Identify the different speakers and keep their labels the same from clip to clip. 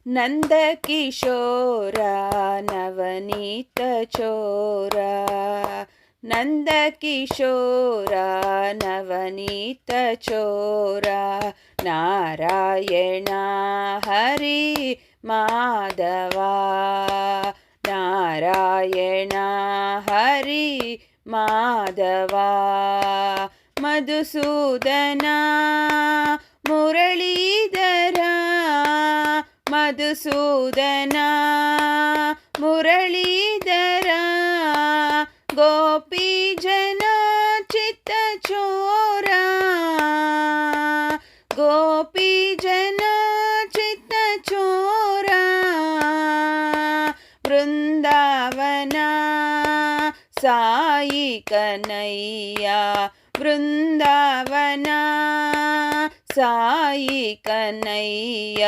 Speaker 1: ನಂದಕಿಶೋರ ನವನೀತ ಚೋರ ನಂದಕಿಶೋರ ನವನೀತ ಚೋರ ನಾರಾಯಣ ಹರಿ ಮಾಧವ ನಾರಾಯಣ ಹರಿ ಮಾಧವ ಮಧುಸೂದನ ಮುರಳೀಧರ ಮಧುಸೂದನ ಮುರಳೀಧರ ಗೋಪಿ ಜನ ಚಿತ್ತ ಚೋರ ಗೋಪಿ ಜನ ಚಿತ್ತ ಚೋರ ಬೃಂದಾವನ ಸಾಯಿ ಕನಯ್ಯ ಬೃಂದಾವನ ಸಾಯಿ ಕನಯ್ಯ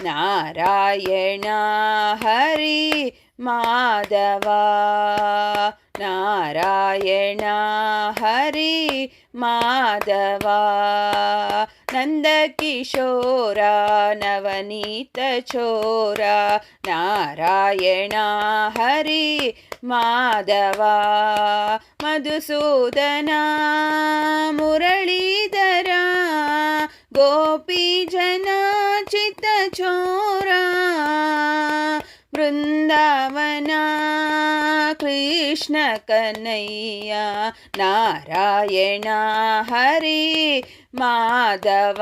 Speaker 1: ನಾರಾಯಣ ಹರಿ ಮಾಧವ ನಾರಾಯಣ ಹರಿ ಮಾಧವ ನಂದಕಿಶೋರ ನವನೀತ ಚೋರ ನಾರಾಯಣ ಹರಿ ಮಾಧವ ಮಧುಸೂದನ ಮುರಳೀಧರ ಗೋಪಿ ಜನ ಚಿತ್ತ ಚೋರ ಬೃಂದಾವನ ಕೃಷ್ಣ ಕನಯ್ಯ ನಾರಾಯಣ ಹರಿ ಮಾಧವ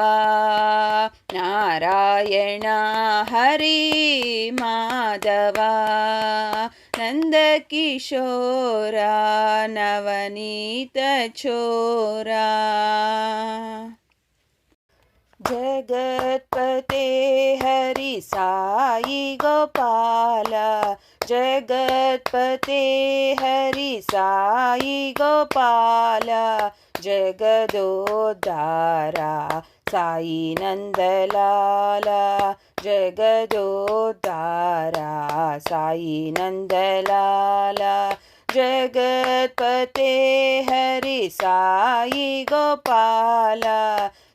Speaker 1: ನಾರಾಯಣ ಹರಿ ಮಾಧವ ನಂದಕಿಶೋರ ನವನೀತ ಚೋರ ಜಗತ್ಪತೆ ಹರಿ ಸಾಯಿ ಗೋಪಾಲ ಜಗತ್ಪತೆ ಹರಿ ಸಾಯಿ ಗೋಪಾಲ ಜಗದೋದ್ಧಾರ ಸಾಯಿ ನಂದಲಾಲ ಜಗದೋದ್ಧಾರ ಸಾಯಿ ನಂದಲಾಲ ಜಗತ್ಪತೆ ಹರಿ ಸಾಯಿ ಗೋಪಾಲ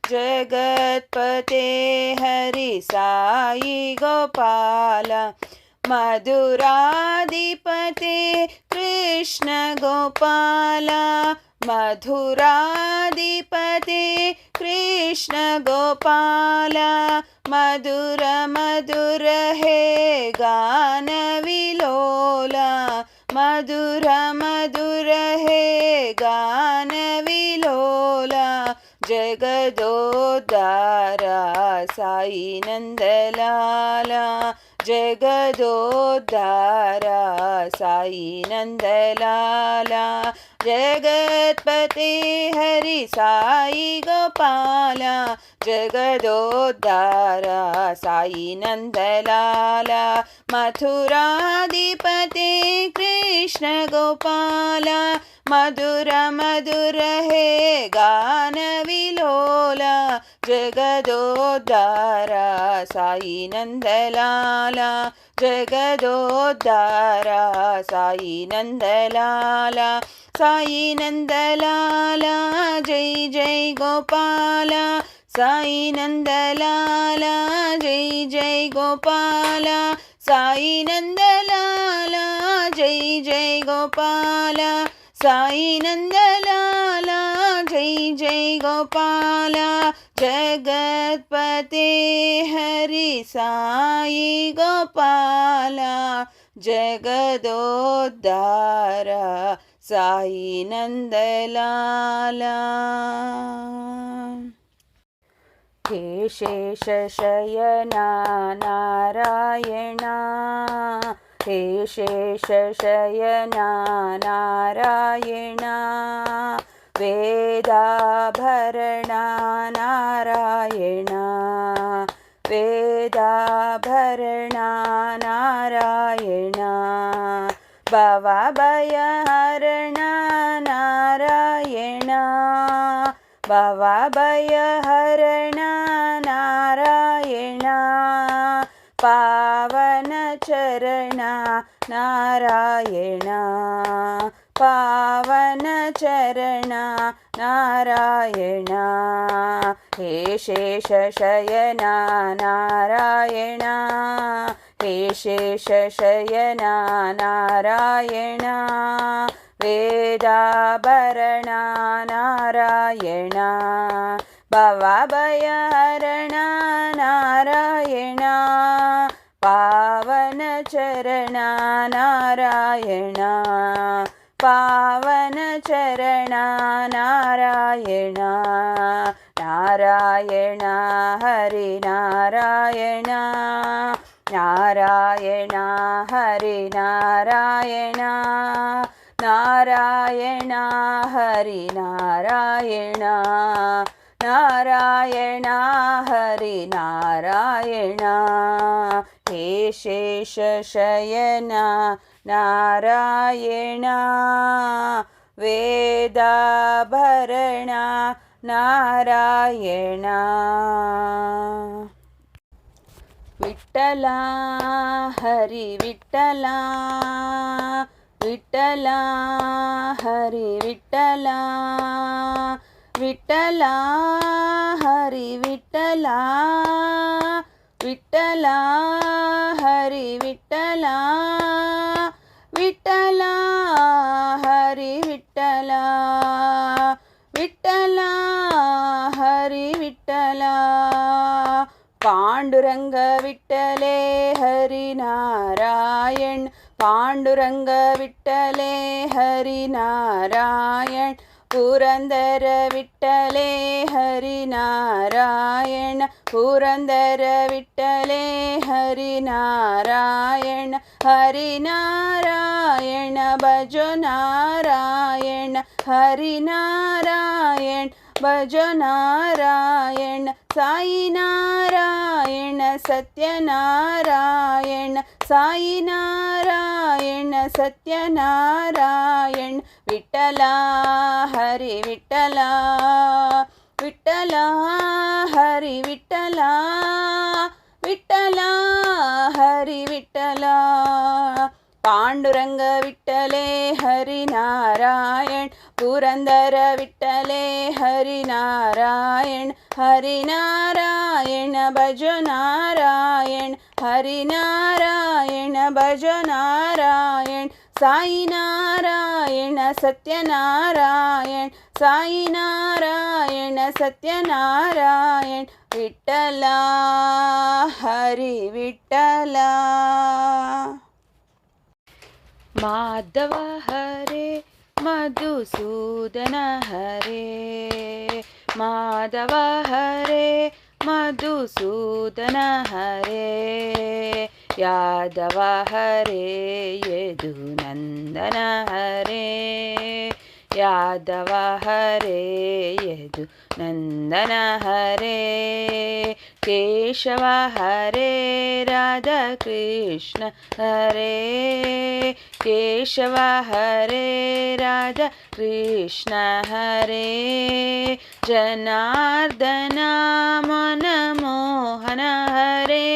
Speaker 1: ಜಗತ್ಪತೆ ಹರಿ ಸಾಯಿ ಗೋಪಾಲ ಮಧುರಾಧಿಪತೆ ಕೃಷ್ಣ ಗೋಪಾಲ ಮಧುರಾಧಿಪತೆ ಕೃಷ್ಣ ಗೋಪಾಲ ಮಧುರ ಮಧುರ ಹೇ ಗಾನ ವಿಲೋಲ ಮಧುರ ಮಧುರ ಹೇ ಗಾನ ವಿಲೋಲ ಜಗದೋದ್ಧಾರ ಸಾಯಿ ನಂದಲಾಲ ಜಗದೋದ್ಧಾರ ಸಾಯಿ ನಂದಲಾಲ ಜಗತ್ಪತೆ ಹರಿ ಸಾಯಿ ಗೋಪಾಲ ಜಗದೋದ್ಧಾರ ಸಾಯಿ ನಂದಲಾಲ ಮಥುರಾಧಿಪತೆ ಕೃಷ್ಣ ಗೋಪಾಲ ಮಧುರ ಮಧುರ ಹೇ ಗಾನ ವಿಲೋಲ ಜಗದೋದ್ಧಾರ ಸಾಯಿ ನಂದಲಾಲ ಜಗದೋದ್ಧಾರ ಸಾಯಿ ನಂದಲಾಲ ಸಾಯಿ ನಂದಲಾಲ ಜೈ ಜೈ ಗೋಪಾಲ ಸಾಯಿ ನಂದಲಾಲ ಜೈ ಜೈ ಗೋಪಾಲ ಸಾಯಿ ನಂದಲಾಲ ಜೈ ಜೈ ಗೋಪಾಲ ಸಾಯಿ ನಂದಲಾಲ ಜೈ ಜೈ ಗೋಪಾಲ ಜಗತ್ಪತೆ ಹರಿ ಸಾಯಿ ಗೋಪಾಲ ಜಗದೋದ್ಧಾರ ಸಾಯಿ ನಂದಲಾಲ ಹೇ ಶೇಷಶಯನ ನಾರಾಯಣ ಹೇ ಶೇಷಶಯನ ನಾರಾಯಣ ವೇದಾಭರಣ ನಾರಾಯಣ ವೇದಾಭರಣ ನಾರಾಯಣ ಭವಭಯಹರಣ ನಾರಾಯಣ ಭವಭಯಹರಣ ನಾರಾಯಣ ಪಾವನ ಚರಣ ನಾರಾಯಣ ಪಾವನ ಚರಣ नारायण हे शेषशयना नारायण हे शेषशयना नारायण वेदाभरणा नारायण भवभयहरणा नारायण पावनचरणा नारायण पावनचरणा नारायण नारायण हरिनारायण नारायण हरिनारायण नारायण हरिनारायण नारायण हरिनारायण हे शेषशयना नारायण वेदाभरणा नारायण विठ्ठला हरि विठ्ठला विठ्ठला हरि विठ्ठला विठ्ठला हरि विठ्ठला विठ्ठला हरि विठ्ठला विठ्ठला हरि विठ्ठला विठ्ठला हरि विठ्ठला पांडुरंग विठ्ठले हरिनारायण पांडुरंग विठ्ठले हरिनारायण पुरंदर विठ्ठले हरिनारायण पुरंदर विठ्ठले हरिनारायण हरिनारायण भजो नारायण हरिनारायण भजो नारायण साई नारायण सत्यनारायण साई नारायण सत्यनारायण विठ्ठला हरि विठ्ठला विठ्ठला हरि विठ्ठला विठ्ठला हरि विठ्ठला पांडुरंग विठ्ठले हरिनारायण पुरंदर विठ्ठले हरिनारायण हरिनारायण भजो नारायण हरिनारायण भजो नारायण साई नारायण सत्यनारायण साई नारायण सत्यनारायण विठ्ठला हरि विठ्ठला माधव हरे मधुसूदन हरे माधव हरे मधुसूदन हरे यादव हरे यदुनंदन हरे यादव हरे यदुनंदन हरे केशव हरे राधा कृष्ण हरे केशव हरे राधा कृष्ण हरे जनार्दन मनमोहन हरे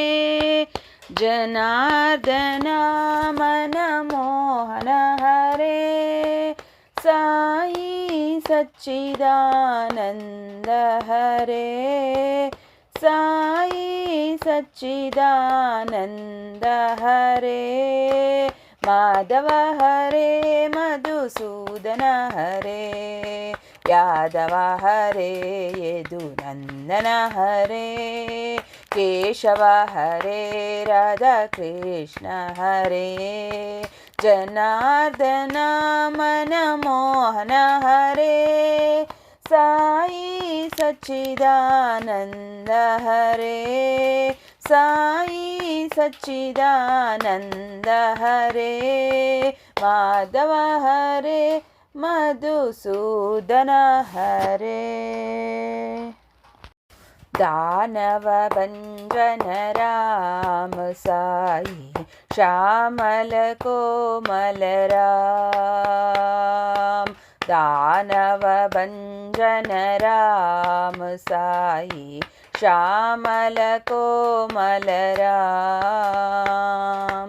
Speaker 1: जनार्दन मनमोहन हरे साई सच्चिदानंद हरे साई सच्चिदानंद हरे माधव हरे मधुसूदन हरे यादव हरे यदुनंदन हरे केशव हरे राधा कृष्ण हरे जनार्दन मनमोहन हरे साई सच्चिदानंद हरे साई सच्चिदानंद हरे माधव हरे मधुसूदन हरे दानव भंजन राम साई श्यामल कोमल राम दानव भंजन राम साई श्यामल कोमल राम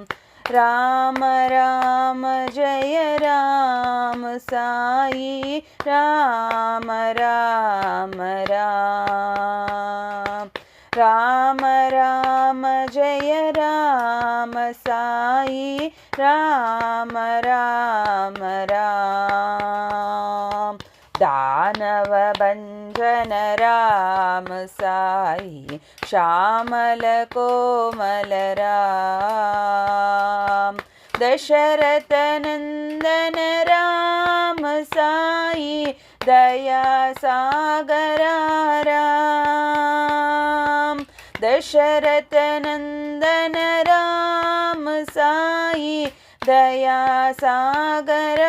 Speaker 1: राम राम जय राम साई राम राम राम राम राम जय राम साई राम राम राम दानव भंजन राम साई श्यामल कोमल राम दशरथ नंदन राम साई दया सागर राम दशरथ नंदन राम साई दया सागर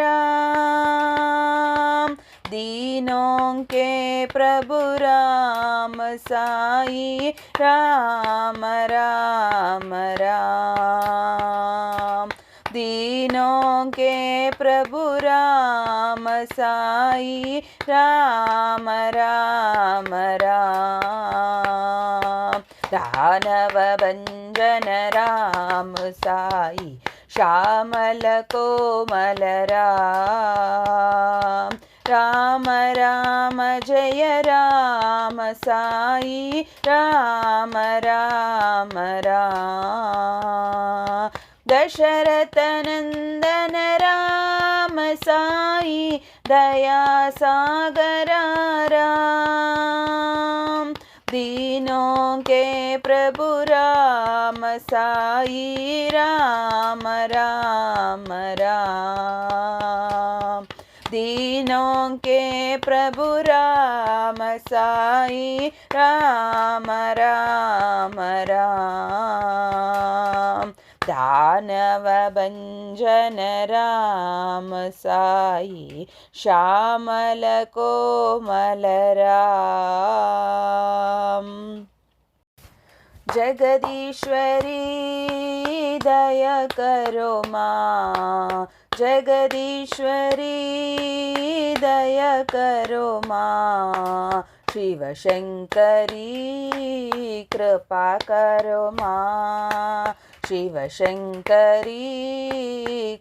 Speaker 1: राम दीनों के प्रभु राम साई राम राम राम दीनों के प्रभु राम साई राम राम राम दानव भंजन राम साई श्यामल कोमल राम राम राम जय राम साई राम राम राम दशरथ नंदन राम साई दया सागर राम दीनों के प्रभु राम साई राम राम राम दीनों के प्रभु राम साई राम राम राम दानव भंजन राम साई श्यामल कोमल राम जगदीश्वरी दया करो माँ जगदीश्वरी दया करो माँ शिव शंकरी कृपा करो माँ शिव शंकरी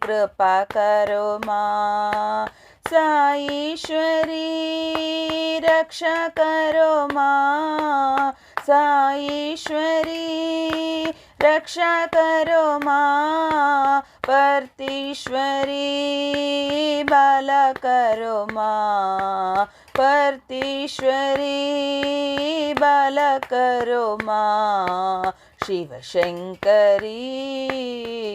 Speaker 1: कृपा करो माँ साईश्वरी रक्षा करो माँ साईश्वरी रक्षा करो माँ परतीश्वरी बाला करो माँ परतीश्वरी बाला करो माँ शिव शंकरी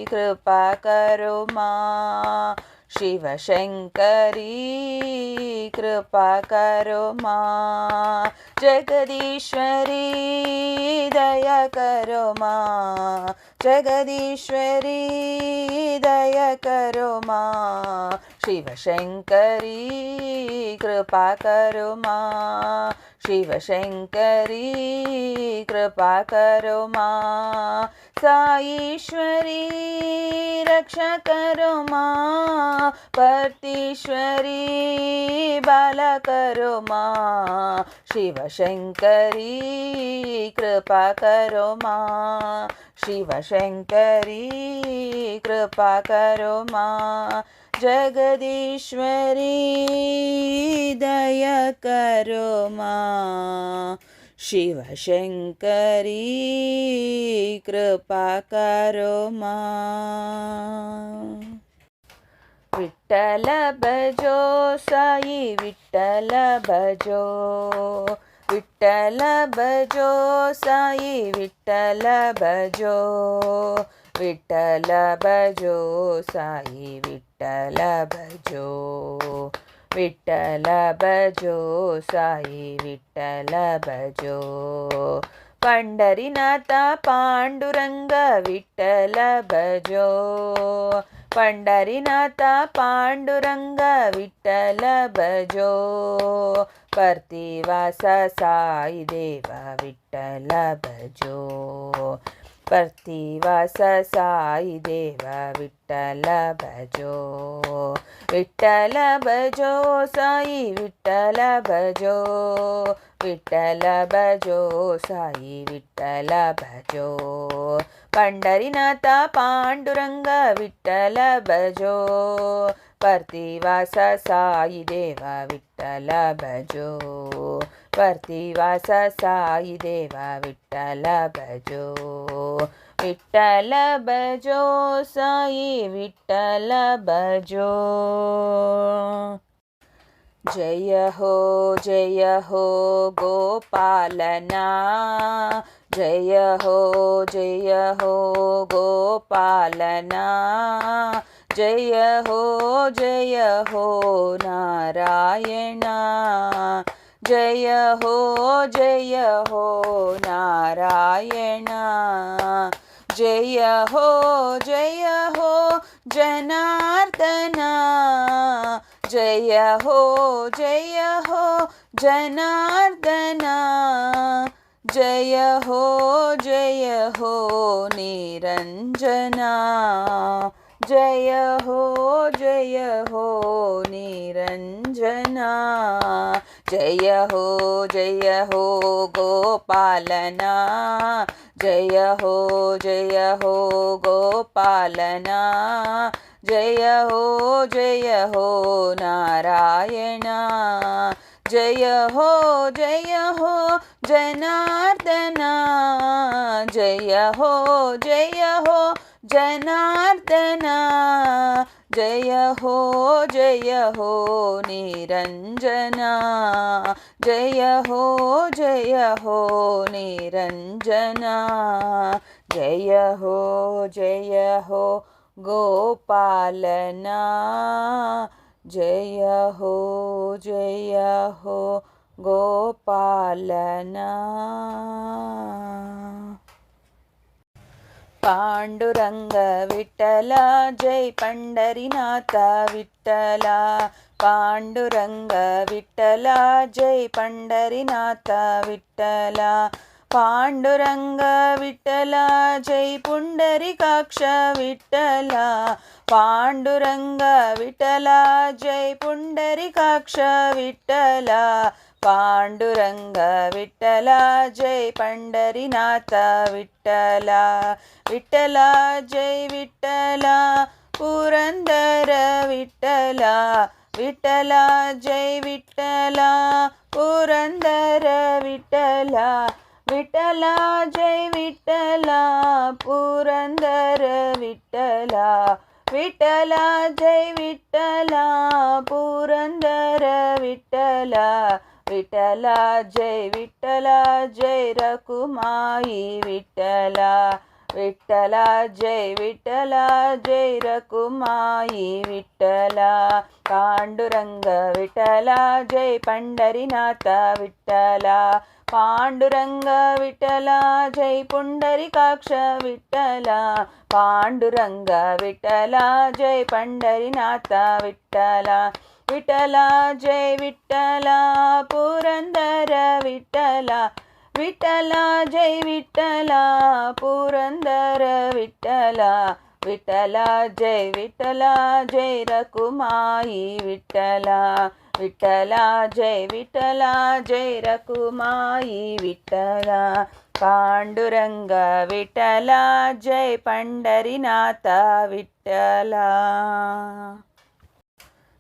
Speaker 1: कृपा करो माँ शिव शंकरी कृपा करो माँ जगदीश्वरी दया करो माँ जगदीश्वरी दया करो माँ शिव शंकरी कृपा करो माँ शिव शंकरी कृपा करो माँ साईश्वरी रक्षा करो माँ परतीश्वरी बाला करो माँ शिव शंकरी कृपा करो माँ शिव शंकरी कृपा करो माँ जगदीश्वरी दया करो माँ शिव शंकरी कृपा करो माँ विठ्ठल भजो साई विठ्ठल भजो विठ्ठल भजो साई विठ्ठल भजो विठ्ठल भजो साई विठ्ठल भजो विठ्ठल भजो साई विठ्ठल भजो पंढरीनाथ पांडुरंग विठ्ठल भजो पंढरीनाथ पांडुरंग विठ्ठल भजो पर्तिवास साई देव विठ्ठल भजो पर्तिवास साई देव विठ्ठल भजो विठ्ठल भजो साई विठ्ठल भजो विठ्ठल भजो साई विठ्ठल भजो पंढरीनाथ पांडुरंग विठ्ठल भजो पर्तिवास साई देव विठ्ठल भजो पर्तिवास साई देव विठ्ठल भजो विठ्ठल भजो साई विठ्ठल भजो जय हो गोपालना जय हो गोपालना जय हो नारायणा जय हो नारायणा जय हो जनार्दना जय हो जनार्दना जय हो निरंजना जय हो निरंजना जय हो गोपालना जय हो गोपालना जय हो नारायणा जय हो जनार्दना जय हो जनार्दना जय हो निरंजना जय हो निरंजना जय हो गोपालना जय हो गोपालना पांडुरंग विठ्ठल जय पंढरीनाथ विठ्ठल पांडुरंग विठ्ठल जय पंढरीनाथ विठ्ठल पांडुरंग विठ्ठल जय पुंडरीकाक्ष विठ्ठल पांडुरंग विठ्ठल जय पुंडरीकाक्ष विठ्ठल पांडुरंग विठ्ठल जय पंढरीनाथ विठ्ठल विठ्ठल जय विठ्ठल पुरंदर विठ्ठल विठ्ठल जय विठ्ठल पुरंदर विठ्ठल विठ्ठल जय विठ्ठल पुरंदर विठ्ठल विठ्ठल जय विठ्ठल पुरंदर विठ्ठल विठ्ठल जय रकुमाई विठ्ठल विठ्ठल जय रकुमाई विठ्ठल पांडुरंग विठ्ठल जय पंढरीनाथ विठ्ठल पांडुरंग विठ्ठल जय पुंडरीकाक्ष विठ्ठल पांडुरंग विठ्ठल जय पंढरीनाथ विठ्ठल विठ्ठल जय विठ्ठल पुरंदर विठ्ठल विठ्ठल जय विठ्ठल पुरंदर विठ्ठल विठ्ठल जय रकुमाई विठ्ठल विठ्ठल जय रकुमाई विठ्ठल पांडुरंग विठ्ठल जय पंढरीनाथ विठ्ठल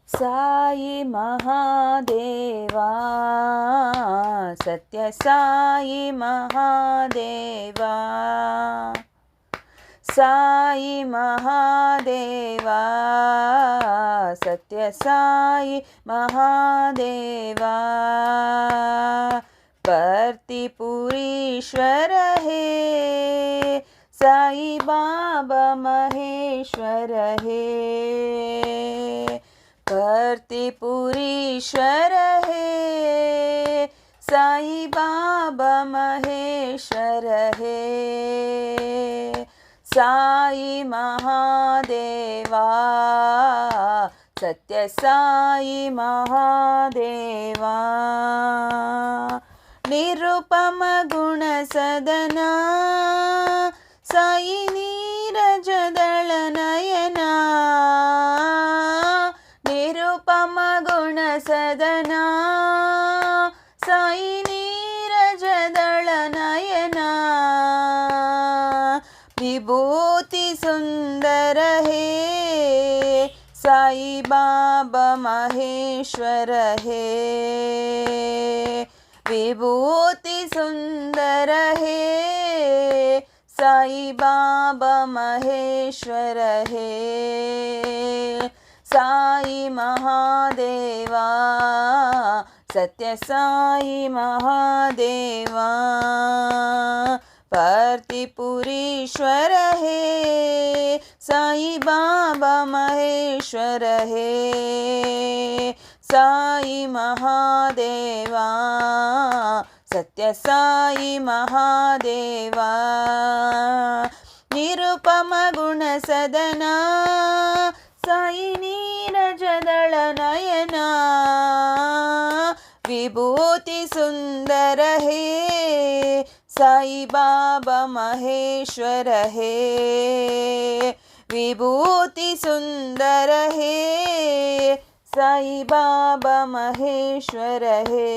Speaker 1: साई महादेवा सत्य साई महादेवा साई महादेवा सत्य साई महादेवा पर्तिपुरीश्वर हे साई बाबा महेश्वर हे पर्तिपुरीश्वर हे साई बाबा महेश्वर हे साई महादेवा सत्य साई महादेवा निरुपम गुण सदना ಸಾಯಿ ನೀರಜದಳ ನಯನ ನಿರುಪಮ ಗುಣ ಸದನ ಸಾಯಿ ನೀರಜದಳ ನಯನ ವಿಭೂತಿ ಸುಂದರ ಹೇ ಸಾಯಿ ಬಾಬಾ ಮಹೇಶ್ವರ ಹೇ ವಿಭೂತಿ ಸುಂದರ ಹೇ ಸಾಯಿ ಬಾಬಾ ಮಹೇಶ್ವರ ಹೇ ಸಾಯಿ ಮಹಾದೇವ ಸತ್ಯ ಸಾಯಿ ಮಹಾದೇವ ಪಾರ್ಥಿಪುರೀಶ್ವರ ಹೇ ಸಾಯಿ ಬಾಬಾ ಮಹೇಶ್ವರ ಹೇ ಸಾಯಿ ಮಹಾದೇವ ಸತ್ಯ ಸಾಯಿ ಮಹಾದೇವ ನಿರುಪಮ ಗುಣ ಸದನ ಸಾಯಿ ನೀರಜದಳ ನಯನ ವಿಭೂತಿ ಸುಂದರ ಹೇ ಸಾಯಿ ಬಾಬಾ ಮಹೇಶ್ವರ ಹೇ ವಿಭೂತಿ ಸುಂದರ ಹೇ ಸಾಯಿ ಬಾಬಾ ಮಹೇಶ್ವರ ಹೇ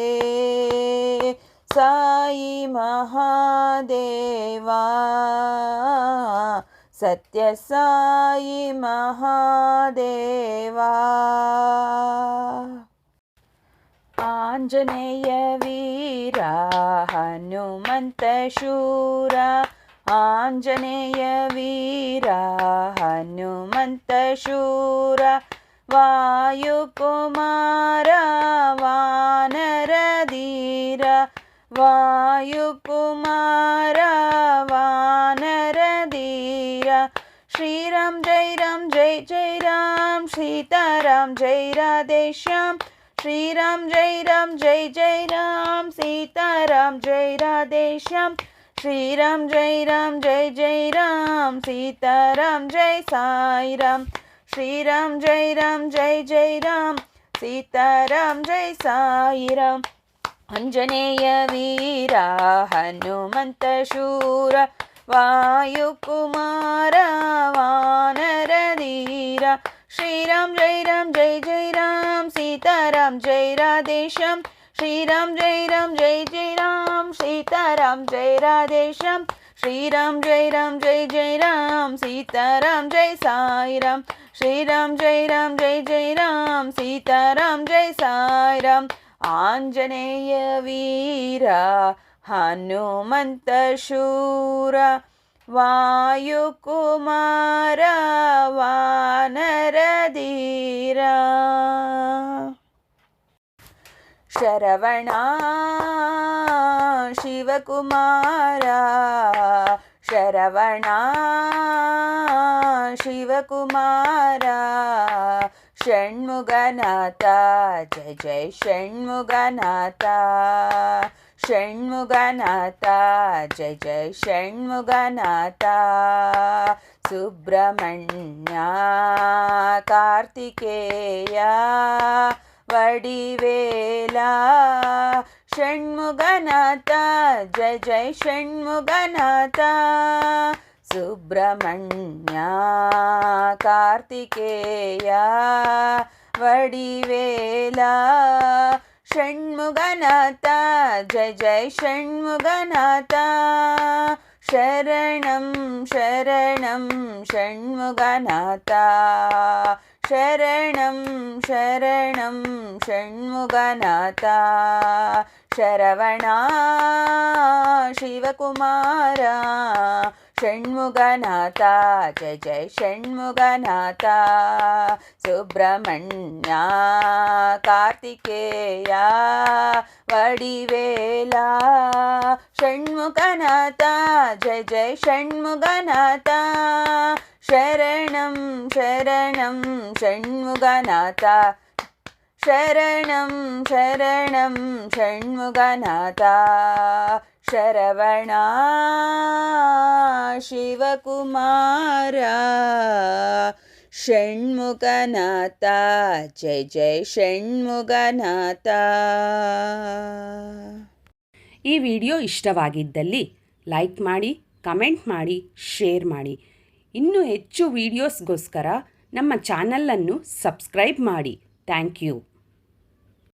Speaker 1: ಸಾಯಿ ಮಹಾದೇವ ಸತ್ಯ ಸಾಯಿ ಮಹಾದೇವ ಆಂಜನೇಯ ವೀರ ಹನುಮಂತ ಶೂರ ಆಂಜನೇಯ ವೀರ ಹನುಮಂತ ಶೂರ ವಾಯುಕುಮಾರ ವಾನರ ಧೀರ ವಾಯುಕುಮಾರ ವಾನರ ಧೀರ ಶ್ರೀರಾಮ್ ಜೈ ರಾಮ್ ಸೀತಾರಾಮ್ ಜೈ ರಾಧೇಶ್ಯಾಮ್ ಶ್ರೀರಾಮ್ ಜೈ ರಾಮ್ ಸೀತಾರಾಮ್ ಜೈ ರಾಧೇಶ್ಯಾಮ್ ಶ್ರೀರಾಮ್ ಜೈ ರಾಮ್ ಸೀತಾರಾಮ್ ಜೈ ಸಾಯಿರಾಮ್ ಶ್ರೀರಾಮ್ ಜೈ ರಾಮ್ ಸೀತಾರಾಮ್ ಜೈ ಸಾಯಿರಾಮ್ ಅಂಜನೇಯ ವೀರ ಹನುಮಂತ ಶೂರ ವಾಯುಕುಮಾರ ವಾನರ ಧೀರ ಶ್ರೀರಾಮ್ ಜೈ ರಾಮ್ ಸೀತಾರಾಮ್ ಜೈ ರಾಧೇಶ್ಯಾಮ್ ಶ್ರೀರಾಮ್ ಜೈ ರಾಮ್ ಸೀತಾರಾಮ್ ಜೈ ರಾಧೇಶ್ಯಾಮ್ ಶ್ರೀರಾಮ್ ಜೈ ರಾಮ್ ಸೀತಾರಾಮ್ ಜೈ ಸಾಯಿರಾಮ್ ಶ್ರೀರಾಮ್ ಜೈ ರಾಮ್ ಸೀತಾರಾಮ್ ಜೈ ಸಾಯಿರಾಮ್ ಆಂಜನೇಯ ವೀರ ಹನುಮಂತ ಶೂರ ವಾಯುಕುಮಾರ ವಾನರ ಧೀರ ಶರವಣ ಶಿವಕುಮಾರ ಶರವಣ ಶಿವಕುಮಾರ ಷಣ್ಮುಗನಾಥ ಜಯ ಜಯ ಷಣ್ಮುಗನಾಥ ಷಣ್ಮುಗನಾಥ ಜಯ ಜಯ ಷಣ್ಮುಗನಾಥ ಸುಬ್ರಹ್ಮಣ್ಯ ಕಾರ್ತಿಕೇಯ ವಡಿವೇಲ ಷಣ್ಮುಗನಾಥ ಜಯ ಜಯ ಷಣ್ಮುಗನಾಥ ಸುಬ್ರಹ್ಮಣ್ಯ ಕಾರ್ತಿಕೇಯ ವಡಿವೇಲ ಷಣ್ಮುಗನಾಥ ಜಯ ಜಯ ಷಣ್ಮುಗನಾಥ ಶರಣಂ ಶರಣಂ ಷಣ್ಮುಗನಾಥ ಶರಣಂ ಶರಣಂ ಷಣ್ಮುಗನಾಥ ಶರವಣ ಶಿವಕುಮಾರ ಷಣ್ಮುಗನಾಥ ಜಯ ಜಯ ಷಣ್ಮುಗನಾಥ ಸುಬ್ರಹ್ಮಣ್ಯ ಕಾರ್ತಿಕೇಯ ವಡಿವೇಲ ಷಣ್ಮುಗನಾಥ ಜಯ ಜಯ ಷಣ್ಮುಗನಾಥ ಶರಣಂ ಶರಣಂ ಷಣ್ಮುಗನಾಥ ಶರಣಂ ಶರಣಂ ಷಣ್ಮುಗನಾಥ ಶರವಣ ಶಿವಕುಮಾರ ಷಣ್ಮುಗನಾಥ ಜಯ ಜಯ ಷಣ್ಮುಗನಾಥ.
Speaker 2: ಈ ವಿಡಿಯೋ ಇಷ್ಟವಾಗಿದ್ದಲ್ಲಿ ಲೈಕ್ ಮಾಡಿ, ಕಮೆಂಟ್ ಮಾಡಿ, ಶೇರ್ ಮಾಡಿ. ಇನ್ನೂ ಹೆಚ್ಚು ವೀಡಿಯೋಸ್ಗೋಸ್ಕರ ನಮ್ಮ ಚಾನಲನ್ನು ಸಬ್ಸ್ಕ್ರೈಬ್ ಮಾಡಿ. Thank you.